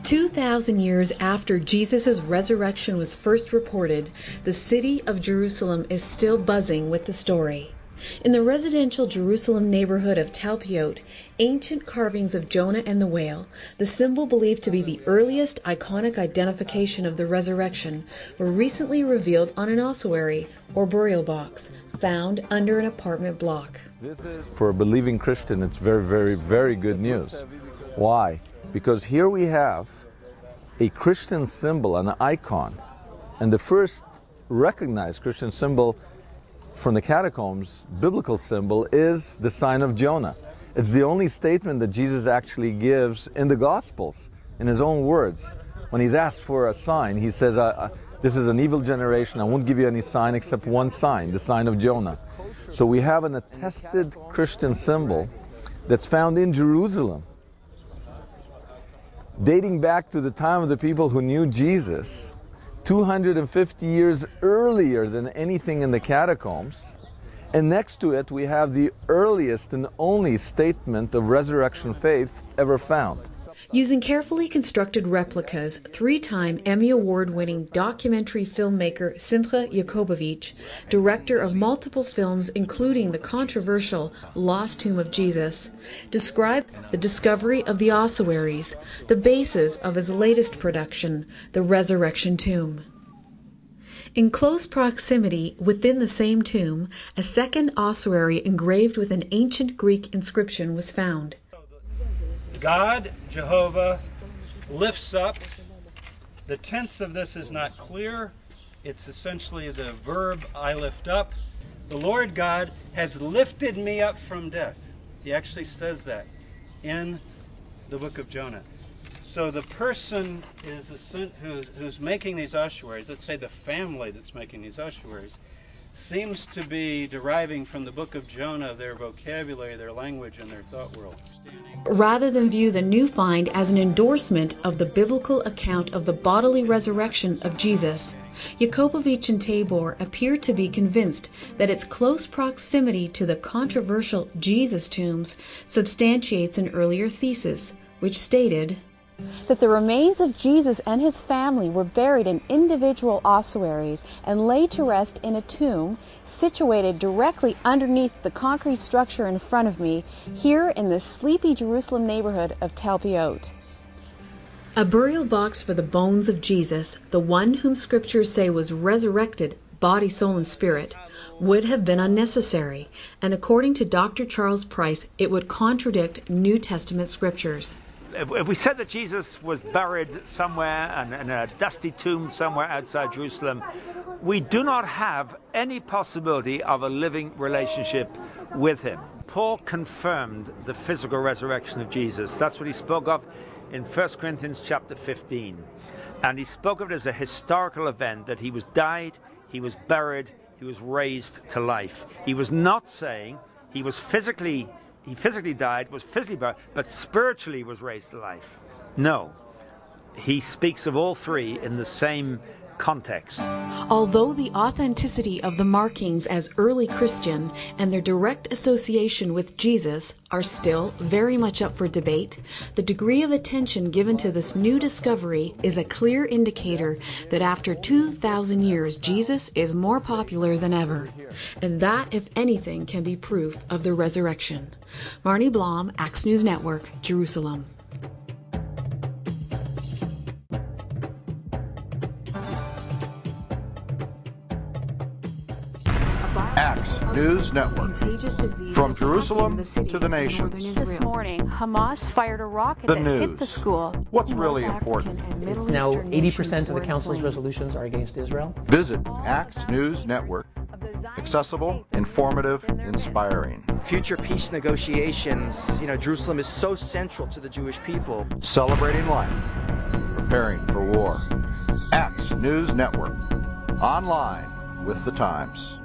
2,000 years after Jesus' resurrection was first reported, the city of Jerusalem is still buzzing with the story. In the residential Jerusalem neighborhood of Talpiot, ancient carvings of Jonah and the whale, the symbol believed to be the earliest iconic identification of the resurrection, were recently revealed on an ossuary, or burial box, found under an apartment block. For a believing Christian, it's very, very, very good news. Why? Because here we have a Christian symbol, an icon, and the first recognized Christian symbol from the catacombs, biblical symbol, is the sign of Jonah. It's the only statement that Jesus actually gives in the Gospels, in his own words. When he's asked for a sign, he says, this is an evil generation, I won't give you any sign except one sign, the sign of Jonah. So we have an attested Christian symbol that's found in Jerusalem, dating back to the time of the people who knew Jesus, 250 years earlier than anything in the catacombs. And next to it we have the earliest and only statement of resurrection faith ever found. Using carefully constructed replicas, 3-time Emmy Award-winning documentary filmmaker Simcha Yakobovich, director of multiple films including the controversial Lost Tomb of Jesus, described the discovery of the ossuaries, the basis of his latest production, The Resurrection Tomb. In close proximity, within the same tomb, a second ossuary engraved with an ancient Greek inscription was found. God, Jehovah, lifts up. The tense of this is not clear. It's essentially the verb, I lift up. The Lord God has lifted me up from death. He actually says that in the book of Jonah. So the person is who's making these ossuaries, let's say the family that's making these ossuaries, seems to be deriving from the book of Jonah their vocabulary, their language, and their thought world. Rather than view the new find as an endorsement of the biblical account of the bodily resurrection of Jesus, Yakobovich and Tabor appear to be convinced that its close proximity to the controversial Jesus tombs substantiates an earlier thesis, which stated that the remains of Jesus and his family were buried in individual ossuaries and laid to rest in a tomb situated directly underneath the concrete structure in front of me here in the sleepy Jerusalem neighborhood of Talpiot. A burial box for the bones of Jesus, the one whom scriptures say was resurrected, body, soul, and spirit, would have been unnecessary, and according to Dr. Charles Price, it would contradict New Testament scriptures. If we said that Jesus was buried somewhere in a dusty tomb somewhere outside Jerusalem, we do not have any possibility of a living relationship with him. Paul confirmed the physical resurrection of Jesus. That's what he spoke of in 1 Corinthians chapter 15. And he spoke of it as a historical event, that he was died, he was buried, he was raised to life. He was not saying he physically died, was physically buried, but spiritually was raised to life. No. He speaks of all three in the same context. Although the authenticity of the markings as early Christian and their direct association with Jesus are still very much up for debate, the degree of attention given to this new discovery is a clear indicator that after 2,000 years, Jesus is more popular than ever. And that, if anything, can be proof of the resurrection. Marnie Blom, Axe News Network, Jerusalem. Axe News Network. From Jerusalem to the nations. This morning, Hamas fired a rocket that hit the school. What's really important? It's now 80% of the Council's resolutions are against Israel. Visit Axe News Network. Accessible, informative, inspiring. Future peace negotiations. Jerusalem is so central to the Jewish people. Celebrating life. Preparing for war. Axe News Network. Online with the times.